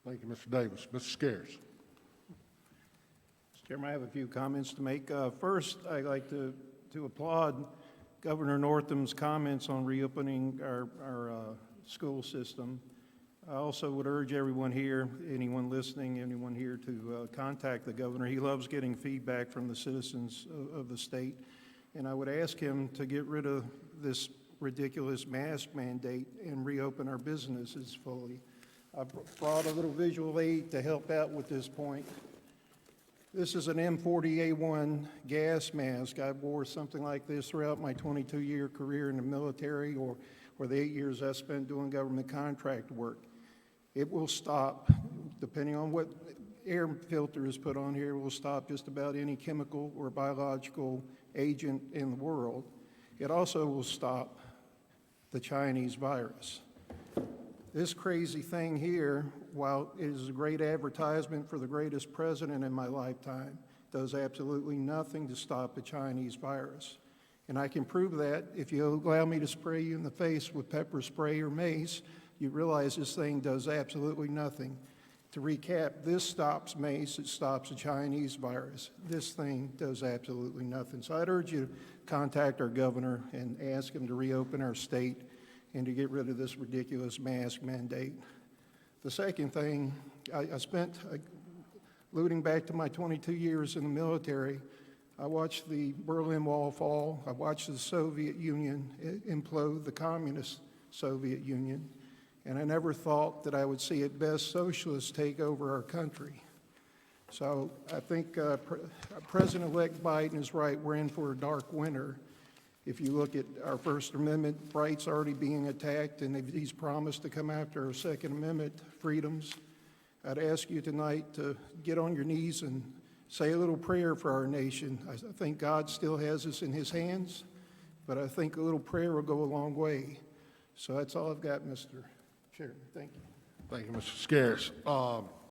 Thank you, Mr. Davis. Mr. Scares. Mr. Chairman, I have a few comments to make. First, I'd like to applaud Governor Northam's comments on reopening our school system. I also would urge everyone here, anyone listening, anyone here to contact the governor. He loves getting feedback from the citizens of the state. And I would ask him to get rid of this ridiculous mask mandate and reopen our businesses fully. I brought a little visual aid to help out with this point. This is an M40A1 gas mask. I wore something like this throughout my 22-year career in the military or the 8 years I spent doing government contract work. It will stop, depending on what air filter is put on here, it will stop just about any chemical or biological agent in the world. It also will stop the Chinese virus. This crazy thing here, while it is a great advertisement for the greatest president in my lifetime, does absolutely nothing to stop the Chinese virus. And I can prove that if you allow me to spray you in the face with pepper spray or mace, you realize this thing does absolutely nothing. To recap, this stops mace, it stops the Chinese virus. This thing does absolutely nothing. So I'd urge you to contact our governor and ask him to reopen our state and to get rid of this ridiculous mask mandate. The second thing, I spent, alluding back to my 22 years in the military, I watched the Berlin Wall fall. I watched the Soviet Union implode, the communist Soviet Union. And I never thought that I would see at best socialists take over our country. So I think President-elect Biden is right. We're in for a dark winter. If you look at our First Amendment rights already being attacked, and if he's promised to come after our Second Amendment freedoms, I'd ask you tonight to get on your knees and say a little prayer for our nation. I think God still has us in his hands, but I think a little prayer will go a long way. So that's all I've got, Mr. Chairman. Thank you. Thank you, Mr. Scares.